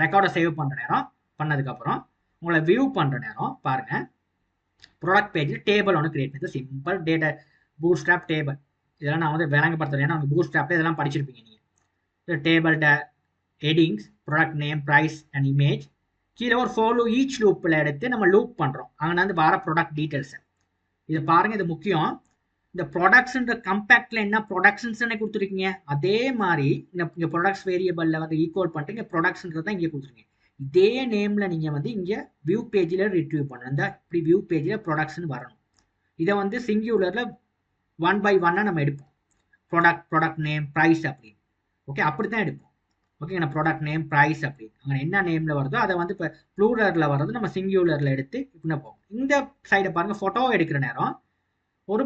ரெக்கார்டை சேவ் பண்ணுற நேரம் பண்ணதுக்கப்புறம் உங்களை வியூ பண்ணுற நேரம் பாருங்க ப்ராடக்ட் பேஜில் டேபிள் ஒன்று கிரியேட் பண்ணி சிம்பிள் டேட்டா பூட்ஸ்ட்ராப் டேபிள். இதெல்லாம் நான் வந்து விளங்கப்படுத்துறேன். ஏன்னா உங்களுக்கு பூட்ஸ்ட்ராப்ல இதெல்லாம் படிச்சிருப்பீங்க நீங்கள். Table headings product name price and image கீழே ஒரு ஃபாலோ ஈச் லூப்பில் எடுத்து நம்ம லூப் பண்ணுறோம். அங்கே வந்து வர ப்ராடக்ட் டீட்டெயில்ஸ் இது பாருங்க. இது முக்கியம். இந்த ப்ராடக்ட்ஸ்ன்ற கம்பேக்ட்ல என்ன ப்ரொடக்ஷன்ஸ் கொடுத்துருக்கீங்க, அதே மாதிரி இங்கே ப்ராடக்ட்ஸ் வேரியபிளில் வந்து ஈக்குவல் பண்ணிட்டு இங்கே ப்ரொடக்ஷன்றது தான் இங்கே கொடுத்துருக்கீங்க. இதே நேம்ல நீங்க வந்து இங்க வியூ பேஜ்ல ரிட்ரீவ் பண்ணணும். இந்த இப்படி வியூ பேஜ்ல ப்ராடக்ட்ஸ்னு வரணும். இதை வந்து சிங்குலர்ல 1 by 1 நம்ம எடுப்போம். ப்ராடக்ட் நேம் ப்ரைஸ் அப்படின்னு. ஓகே, அப்படித்தான் எடுப்போம். ஓகே, ப்ராடக்ட் நேம் ப்ரைஸ் அப்படின்னு அங்கே என்ன நேம்ல வருதோ அதை வந்து இப்போ ப்ளூரர்ல வர்றது நம்ம சிங்குலர்ல எடுத்து இப்படி போகும். இந்த சைடை பாருங்க ஃபோட்டோ எடுக்கிற நேரம் ஒரு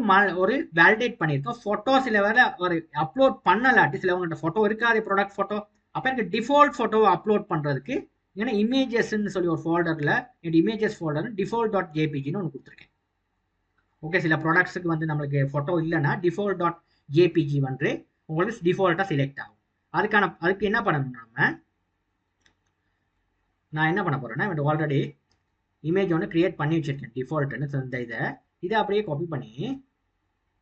வேலிடேட் பண்ணியிருக்கோம். ஃபோட்டோ சில வேலை ஒரு அப்லோட் பண்ணலாட்டி சிலவங்கள்ட்ட ஃபோட்டோ இருக்காது ப்ராடக்ட் ஃபோட்டோ. அப்போ எனக்கு டிஃபால்ட் ஃபோட்டோவை அப்லோட் பண்ணுறதுக்கு ஏன்னா இமேஜஸ்ன்னு சொல்லி ஒரு ஃபோல்டரில் என் இமேஜஸ் ஃபோல்டர் default.jpgன்னு ஒன்று கொடுத்துருக்கேன். ஓகே, சில ப்ராடக்ட்ஸுக்கு வந்து நம்மளுக்கு ஃபோட்டோ இல்லைன்னா default.jpg வந்து உங்களுக்கு டிஃபால்ட்டாக செலக்ட் ஆகும். அதுக்கு என்ன பண்ணணும் நான் என்ன பண்ண போகிறேன்னா ஆல்ரெடி இமேஜ் ஒன்று கிரியேட் பண்ணி வச்சுருக்கேன் டிஃபால்ட்டுன்னு. இந்த இதை அப்படியே காப்பி பண்ணி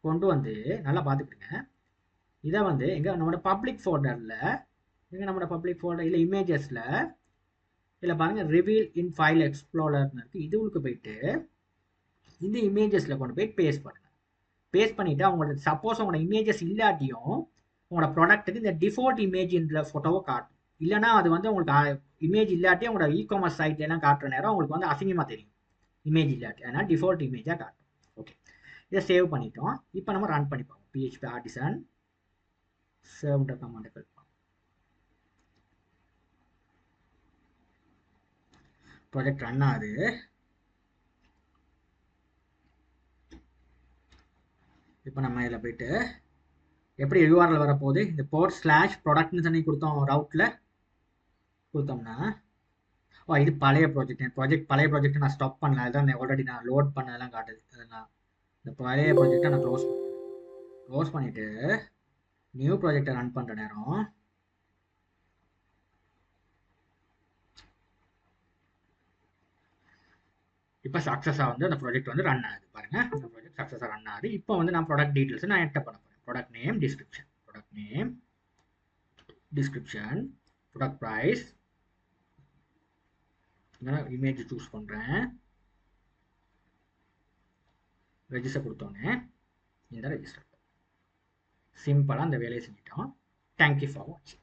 கொண்டு வந்து நல்லா பார்த்துக்கிடுங்க. இதை வந்து எங்கே நம்மளோட பப்ளிக் ஃபோல்டரில் நம்மளோட பப்ளிக் ஃபோல்டர் இல்லை இமேஜஸில் இதில் பாருங்கள் ரிவீல் இன் ஃபைல் எக்ஸ்ப்ளோரர்னு இருக்குது. இதுவுக்கு போயிட்டு இந்த இமேஜஸில் கொண்டு போய் பேஸ்ட் பண்ணுங்கள். பேஸ்ட் பண்ணிவிட்டு அவங்களோட சப்போஸ் உங்களோட இமேஜஸ் இல்லாட்டியும் உங்களோட ப்ராடக்ட்டுக்கு இந்த டிஃபால்ட் இமேஜ்ன்ற ஃபோட்டோவை காட்டும். இல்லைனா அது வந்து உங்களுக்கு இமேஜ் இல்லாட்டி உங்களோட இ-காமர்ஸ் சைட்லாம் காட்டுற நேரம் உங்களுக்கு வந்து அசிங்கமாக தெரியும் இமேஜ் இல்லாட்டி. அதனால் டிஃபால்ட் இமேஜாக காட்டும். ஓகே, இதை சேவ் பண்ணிட்டோம். இப்போ நம்ம ரன் பண்ணி பார்ப்போம். PHP Artisan சேவ்ன்ற கமாண்ட் ப்ராஜெக்ட் ரன் ஆகுது. இப்போ நம்ம இதில் போயிட்டு எப்படி URL வரப்போகுது, இந்த /product சொல்லி கொடுத்தோம் ரவுட்டில் கொடுத்தோம்னா இது பழைய ப்ராஜெக்ட் பழைய ப்ராஜெக்ட் நான் ஸ்டாப் பண்ணல. அதுதான் ஆல்ரெடி நான் லோட் பண்ணதெல்லாம் காட்டுது. அதெல்லாம் இந்த பழைய ப்ராஜெக்டை நான் க்ளோஸ் பண்ணிவிட்டு நியூ ப்ராஜெக்டை ரன் பண்ணுற நேரம் இப்போ சக்ஸஸாக வந்து அந்த ப்ராஜெக்ட் வந்து ரன் ஆகுது. பாருங்க, அந்த ப்ராஜெக்ட் சக்ஸஸாக ரன் ஆகுது. இப்போ வந்து நான் ப்ராடக்ட் டீட்டெயில்ஸ் நான் என்டர் பண்ண போகிறேன். Product name description product price image choose பண்ணுறேன். ரெஜிஸ்டர் கொடுத்தோன்னே இந்த ரெஜிஸ்டர் சிம்பிளாக அந்த வேலையை செஞ்சிட்டோம். தேங்க்யூ ஃபார் வாட்சிங்.